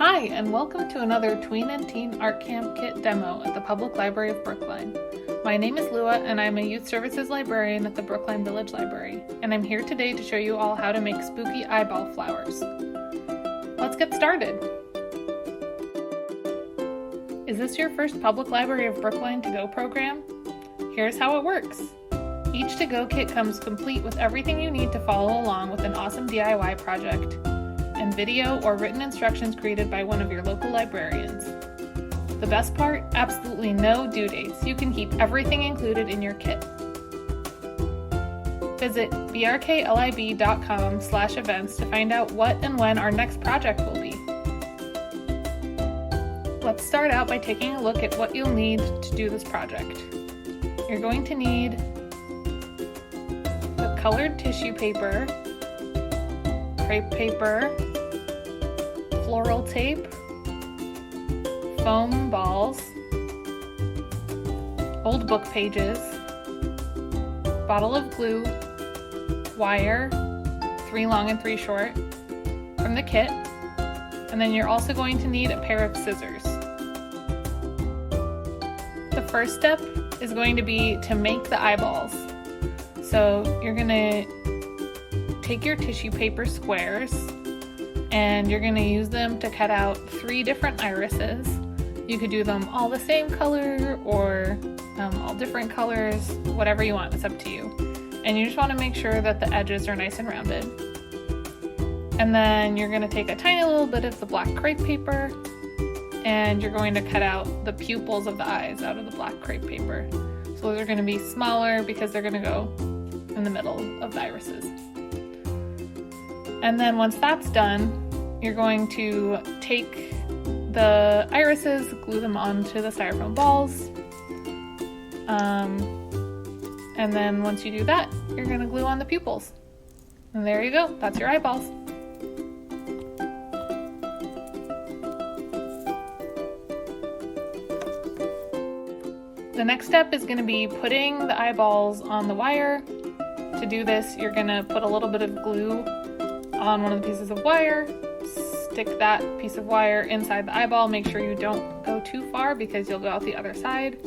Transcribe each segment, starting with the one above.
Hi, and welcome to another Tween and Teen Art Camp Kit demo at the Public Library of Brookline. My name is Lua, and I'm a Youth Services Librarian at the Brookline Village Library, and I'm here today to show you all how to make spooky eyeball flowers. Let's get started! Is this your first Public Library of Brookline to-go program? Here's how it works. Each to-go kit comes complete with everything you need to follow along with an awesome DIY project, and video or written instructions created by one of your local librarians. The best part? Absolutely no due dates. You can keep everything included in your kit. Visit brklib.com/events to find out what and when our next project will be. Let's start out by taking a look at what you'll need to do this project. You're going to need the colored tissue paper, crepe paper, floral tape, foam balls, old book pages, bottle of glue, wire, 3 long and 3 short from the kit, and then you're also going to need a pair of scissors. The first step is going to be to make the eyeballs. So you're going to take your tissue paper squares and you're going to use them to cut out 3 different irises. You could do them all the same color or all different colors, whatever you want, it's up to you. And you just want to make sure that the edges are nice and rounded. And then you're going to take a tiny little bit of the black crepe paper and you're going to cut out the pupils of the eyes out of the black crepe paper. So those are going to be smaller because they're going to go in the middle of the irises. And then once that's done, you're going to take the irises, glue them onto the styrofoam balls. And then once you do that, you're going to glue on the pupils. And there you go, that's your eyeballs. The next step is going to be putting the eyeballs on the wire. To do this, you're going to put a little bit of glue on one of the pieces of wire, stick that piece of wire inside the eyeball, make sure you don't go too far because you'll go out the other side,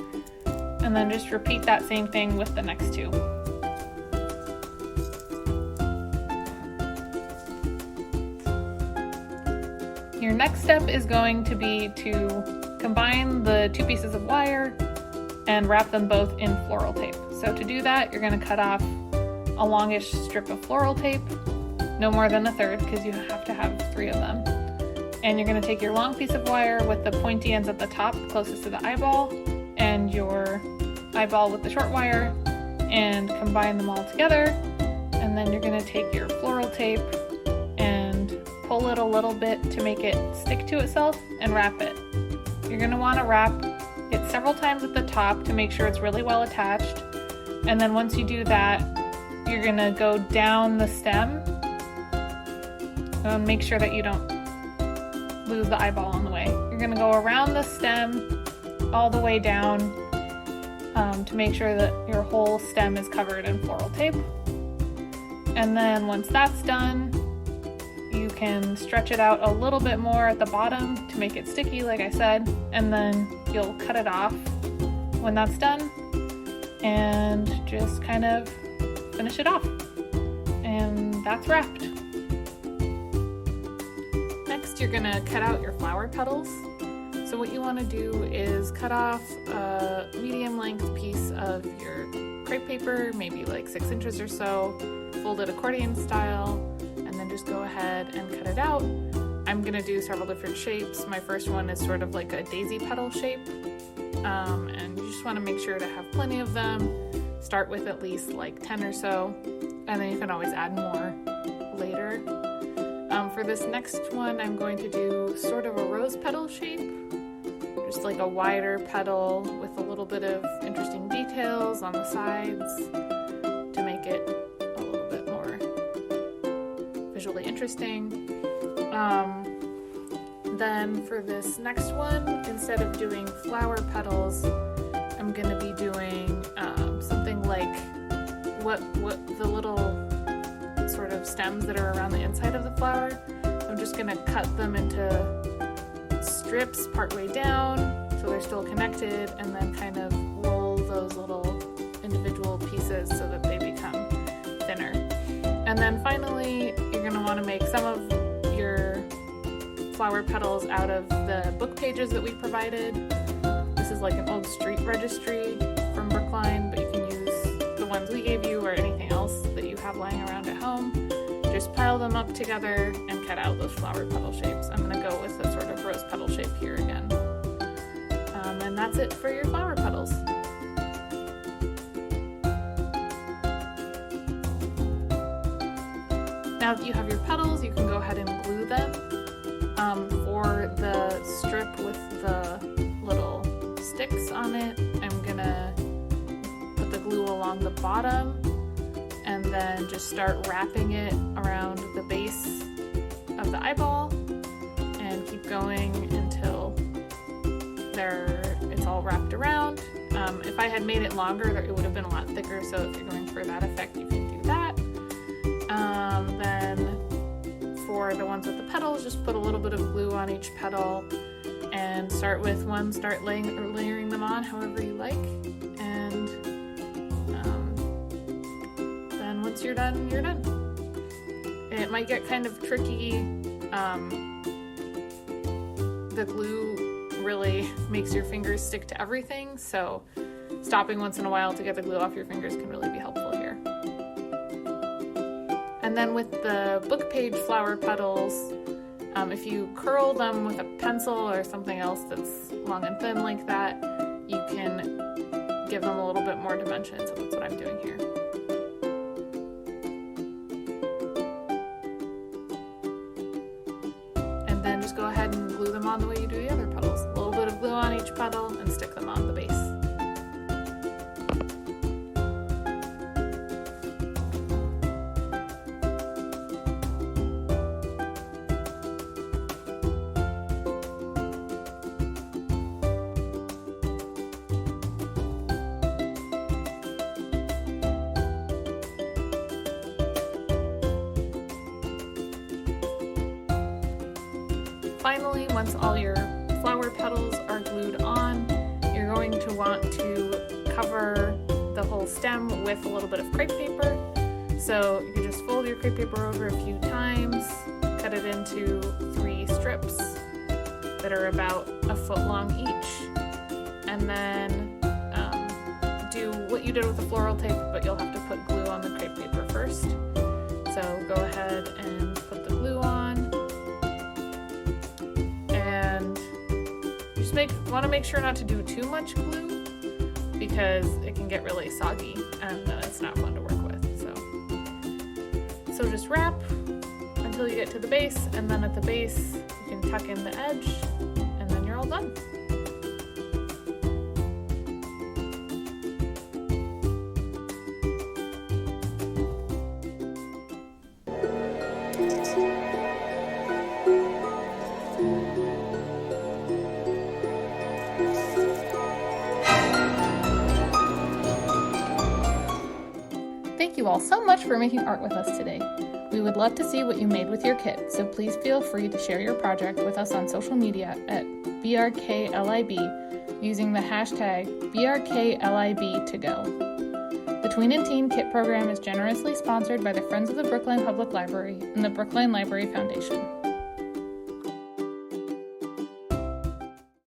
and then just repeat that same thing with the next 2. Your next step is going to be to combine the 2 pieces of wire and wrap them both in floral tape. So to do that, you're going to cut off a longish strip of floral tape, no more than 1/3 because you have to have 3 of them. And you're going to take your long piece of wire with the pointy ends at the top closest to the eyeball and your eyeball with the short wire and combine them all together. And then you're going to take your floral tape and pull it a little bit to make it stick to itself and wrap it. You're going to want to wrap it several times at the top to make sure it's really well attached. And then once you do that, you're going to go down the stem and make sure that you don't lose the eyeball on the way. You're going to go around the stem all the way down to make sure that your whole stem is covered in floral tape. And then once that's done, you can stretch it out a little bit more at the bottom to make it sticky, like I said, and then you'll cut it off when that's done and just kind of finish it off. And that's wrapped. Next, you're gonna cut out your flower petals. So what you want to do is cut off a medium length piece of your crepe paper, maybe like 6 inches or so, fold it accordion style, and then just go ahead and cut it out. I'm gonna do several different shapes. My first one is sort of like a daisy petal shape, and you just want to make sure to have plenty of them. Start with at least like 10 or so, and then you can always add more later. For this next one, I'm going to do sort of a rose petal shape, just like a wider petal with a little bit of interesting details on the sides to make it a little bit more visually interesting. Then for this next one, instead of doing flower petals, I'm going to be doing something like what the little sort of stems that are around the inside of the flower. I'm just going to cut them into strips partway down so they're still connected, and then kind of roll those little individual pieces so that they become thinner. And then finally, you're going to want to make some of your flower petals out of the book pages that we provided. This is like an old street registry from Brookline, but you can use the ones we gave you or anything else that you have lying around at home. Just pile them up together and cut out those flower petal shapes. I'm going to go with a sort of rose petal shape here again. And that's it for your flower petals. Now that you have your petals, you can go ahead and glue them. For the strip with the little sticks on it, I'm gonna put the glue along the bottom and then just start wrapping it around the base of the eyeball and keep going until it's all wrapped around. If I had made it longer, it would have been a lot thicker, so if you're going for that effect, you can do that. Then for the ones with the petals, just put a little bit of glue on each petal and start with one, start layering them on however you like, and then once you're done, you're done. It might get kind of tricky. The glue really makes your fingers stick to everything, so stopping once in a while to get the glue off your fingers can really be helpful here. And then with the book page flower petals, if you curl them with a pencil or something else that's long and thin like that, you can give them a little bit more dimension, so that's what I'm doing here. And then just go ahead and glue them on the way you do the other petals. A little bit of glue on each petal and stick them on the base. Finally, once all your flower petals are glued on, you're going to want to cover the whole stem with a little bit of crepe paper. So you can just fold your crepe paper over a few times, cut it into 3 strips that are about a foot long each, and then do what you did with the floral tape, but you'll have to put glue on the crepe paper first. So go ahead and put the glue on. Want to make sure not to do too much glue because it can get really soggy and then it's not fun to work with. So just wrap until you get to the base, and then at the base you can tuck in the edge, and then you're all done. Thank you all so much for making art with us today. We would love to see what you made with your kit, so please feel free to share your project with us on social media at BRKLIB using the hashtag BRKLIB2Go. The Tween and Teen Kit program is generously sponsored by the Friends of the Brookline Public Library and the Brookline Library Foundation.